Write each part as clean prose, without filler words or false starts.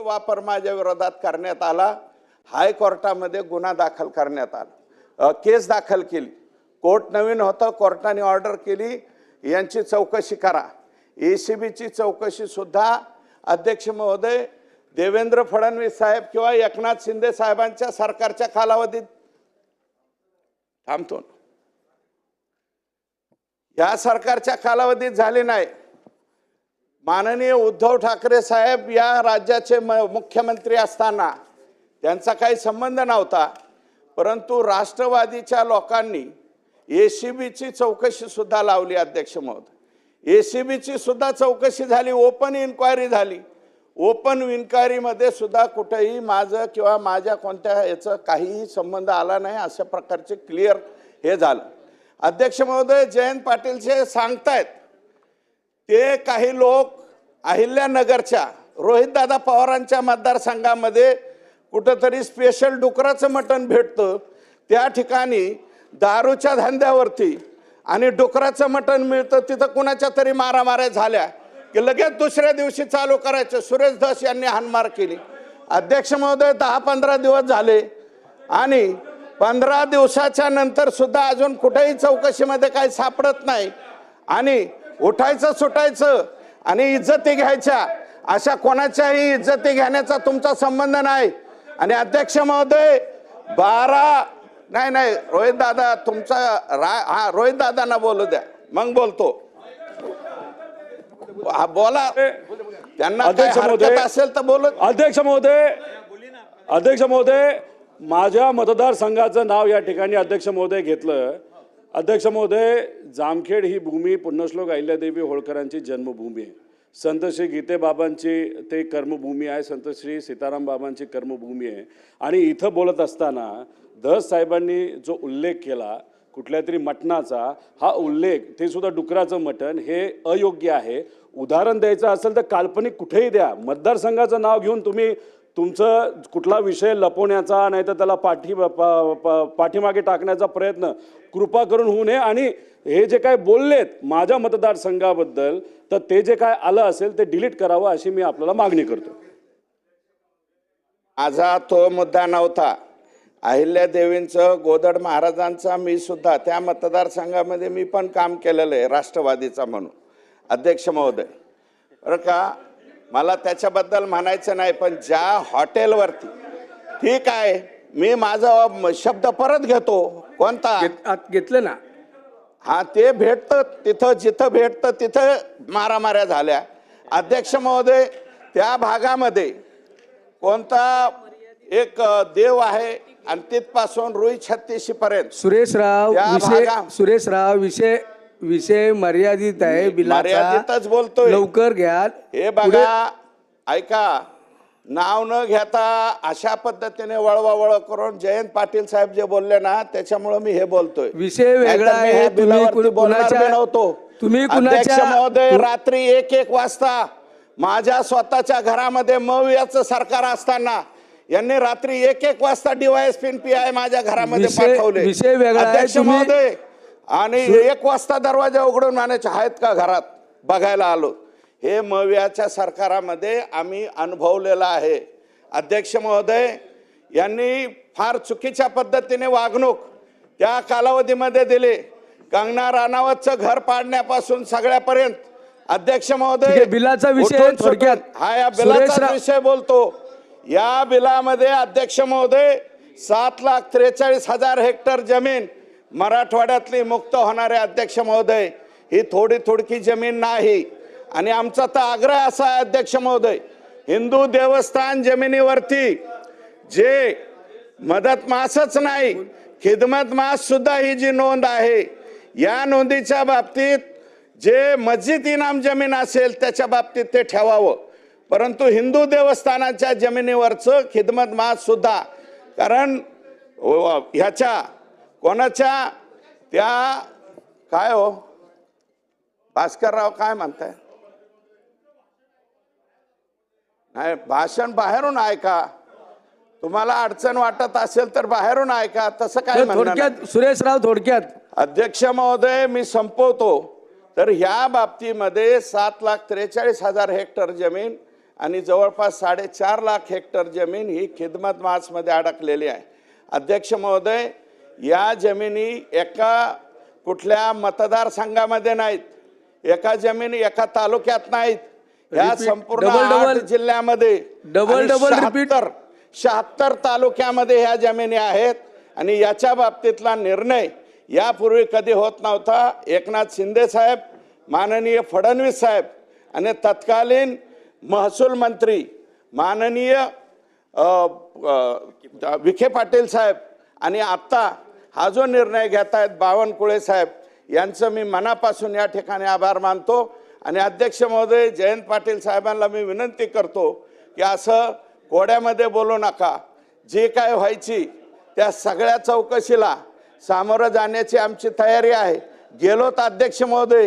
वापर माझ्या विरोधात करण्यात आला। हायकोर्टामध्ये गुन्हा दाखल करण्यात आला, केस दाखल केली। कोर्ट नवीन होतं, कोर्टाने ऑर्डर केली यांची चौकशी करा। एसीबीची चौकशी सुद्धा अध्यक्ष महोदय देवेंद्र फडणवीस साहेब किंवा एकनाथ शिंदे साहेबांच्या सरकारच्या कालावधीत थांबतो, या सरकारच्या कालावधीत झाली नाही। माननीय उद्धव ठाकरे साहेब या राज्याचे मुख्यमंत्री असताना त्यांचा काही संबंध नव्हता, परंतु राष्ट्रवादीच्या लोकांनी एसीबीची चौकशी सुद्धा लावली। अध्यक्ष महोदय, एसीबीची सुद्धा चौकशी झाली, ओपन इन्क्वायरी झाली। ओपन इन्क्वायरीमध्ये सुद्धा कुठेही माझं किंवा माझ्या कोणत्या याचा काहीही संबंध आला नाही, अशा प्रकारचे क्लिअर हे झालं। अध्यक्ष महोदय, जयंत पाटील जे सांगतायत ते काही लोक अहिल्यानगरच्या रोहितदादा पवारांच्या मतदारसंघामध्ये कुठंतरी स्पेशल डुकराचं मटण भेटतं, त्या ठिकाणी दारूच्या धंद्यावरती आणि डुकराचं मटण मिळतं, तिथं कुणाच्या तरी मारामाऱ्या झाल्या की लगेच दुसऱ्या दिवशी चालू करायचं। सुरेश धस यांनी हाणमार केली। अध्यक्ष महोदय, 10-15 दिवस झाले आणि 15 दिवसाच्या नंतर सुद्धा अजून कुठेही चौकशीमध्ये काही सापडत नाही आणि उठायचं सुटायचं आणि इज्जती घ्यायच्या, अशा कोणाच्याही इज्जती घेण्याचा तुमचा संबंध नाही। आणि अध्यक्ष महोदय, 12 नाही रोहित दादा तुमचा हा रोहित दादांना बोलू द्या, मग बोलतो। बोला, त्यांना हरकत असेल तर बोलू। अध्यक्ष महोदय, माझ्या मतदारसंघाचं नाव या ठिकाणी अध्यक्ष महोदय घेतलं। अध्यक्ष महोदय, जामखेड ही भूमी पुण्यश्लोक अहिल्यादेवी होळकरांची जन्मभूमी आहे। संत श्री गीते बाबांची ते कर्मभूमी आहे, संत श्री सीताराम बाबांची कर्मभूमी आहे। आणि इथं बोलत असताना धस साहेबांनी जो उल्लेख केला कुठल्या तरी मटणाचा, हा उल्लेख ते सुद्धा डुकराचं मटण हे अयोग्य आहे। उदाहरण द्यायचं असेल तर काल्पनिक कुठेही द्या, मतदारसंघाचं नाव घेऊन तुम्ही तुमचं कुठला विषय लपवण्याचा नाही तर त्याला पाठीमागे टाकण्याचा प्रयत्न कृपा करून होऊ नये। आणि हे जे काय बोललेत माझ्या मतदारसंघाबद्दल, तर ते जे काय आलं असेल ते डिलीट करावं अशी मी आपल्याला मागणी करतो। माझा तो मुद्दा नव्हता। अहिल्यादेवींचं, गोदड महाराजांचा मी सुद्धा त्या मतदारसंघामध्ये मी पण काम केलेलं आहे राष्ट्रवादीचा म्हणून। अध्यक्ष महोदय, बरं का, मला त्याच्याबद्दल म्हणायचं नाही, पण ज्या हॉटेलवरती ठीक आहे, मी माझा शब्द परत घेतो, कोणता घेतलं ना, हा ते भेटतं तिथं, जिथं भेटतं तिथं मारामाऱ्या झाल्या। अध्यक्ष महोदय, त्या भागामध्ये कोणता एक देव आहे आणि तिथपासून रुई 36 पर्यंत सुरेश राव विषय मर्यादित आहे, मर्यादितच बोलतोय, लवकर घ्या। हे बघा, ऐका, नाव न घेता अशा पद्धतीने वळवावळ करून जयंत पाटील साहेब जे बोलले ना, त्याच्यामुळे मी हे बोलतोय। विषय वेगळा आहे, तुम्ही अध्यक्ष महोदय, रात्री 1-1 वाजता माझ्या स्वतःच्या घरामध्ये मवियाचं सरकार असताना यांनी रात्री 1-1 वाजता DYSP PI माझ्या घरामध्ये पाठवले। विषय वेगळा आहे अध्यक्ष महोदय, आणि 1 वाजता दरवाजा उघडून म्हणायचे आहेत का घरात, बघायला आलो। हे मवियाच्या सरकारामध्ये आम्ही अनुभवलेलं आहे। अध्यक्ष महोदय, यांनी फार चुकीच्या पद्धतीने वागणूक त्या कालावधीमध्ये दिली। कंगना राणावतचं घर पाडण्यापासून सगळ्यापर्यंत। अध्यक्ष महोदय, बिलाचा विषय थोडक्यात, हा या बिलाचा विषय बोलतो। या बिलामध्ये अध्यक्ष महोदय 7,43,000 हेक्टर जमीन मराठवाड्यातली मुक्त होणारे। अध्यक्ष महोदय, ही थोडी जमीन नाही। आणि आमचा तर आग्रह असा आहे अध्यक्ष महोदय, हिंदू देवस्थान जमिनीवरती जे मदत मासच नाही, खिदमत मास सुद्धा ही जी नोंद आहे, या नोंदीच्या बाबतीत जे मस्जिद इनाम जमीन असेल त्याच्या बाबतीत ते ठेवावं, परंतु हिंदू देवस्थानाच्या जमिनीवरचं खिदमत मास सुद्धा, कारण ह्याच्या कोणाच्या त्या काय हो भास्करराव काय म्हणताय, नाही भाषण बाहेरून ऐका, तुम्हाला अडचण वाटत असेल तर बाहेरून ऐका, तसं काय थोडक्यात सुरेशराव, थोडक्यात अध्यक्ष महोदय मी संपवतो। तर ह्या बाबतीमध्ये 7,43,000 हेक्टर जमीन आणि जवळपास 4.5 लाख हेक्टर जमीन ही खिदमत मासमध्ये अडकलेली आहे. अध्यक्ष महोदय, या जमिनी एका कुठल्या मतदारसंघामध्ये नाहीत, एका जमिनी एका तालुक्यात नाहीत, या Repeat. संपूर्ण Double. 8 जिल्ह्यामध्ये Double repeat. 76 तालुक्यामध्ये ह्या जमिनी आहेत. आणि याच्या बाबतीतला निर्णय यापूर्वी कधी होत नव्हता. एकनाथ शिंदे साहेब, माननीय फडणवीस साहेब आणि तत्कालीन महसूल मंत्री माननीय विखे पाटील साहेब आणि आत्ता हा जो निर्णय घेत आहेत बावनकुळे साहेब, यांचं मी मनापासून या ठिकाणी आभार मानतो. आणि अध्यक्ष महोदय, जयंत पाटील साहेबांना मी विनंती करतो की असं कोड्यामध्ये बोलू नका. जे काय व्हायची त्या सगळ्या चौकशीला सामोरं जाण्याची आमची तयारी आहे. गेलो तर अध्यक्ष महोदय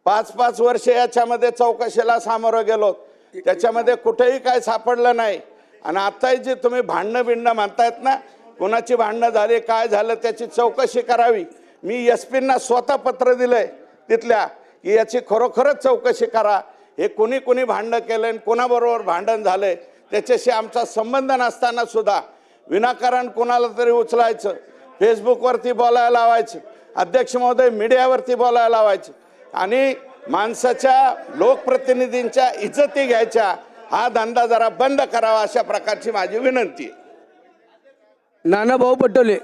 5-5 वर्ष याच्यामध्ये चौकशीला सामोरं गेलो, त्याच्यामध्ये कुठेही काय सापडलं नाही. आणि आताही जे तुम्ही भांडणं बिंडणं म्हणतायत ना, कोणाची भांडणं झाली काय झालं त्याची चौकशी करावी. मी SP-ना स्वतः पत्र दिलंय तिथल्या की याची खरोखरच चौकशी करा. हे कोणी भांडणं केलं आणि कोणाबरोबर भांडण झालंय त्याच्याशी आमचा संबंध नसताना सुद्धा विनाकारण कोणाला तरी उचलायचं, फेसबुकवरती बोलायला लावायचं, अध्यक्ष महोदय मीडियावरती बोलायला लावायचं आणि माणसाच्या लोकप्रतिनिधींच्या इज्जती घ्यायच्या, हा धंदा जरा बंद करावा अशा प्रकारची माझी विनंती आहे. नानाभाऊ पटोले.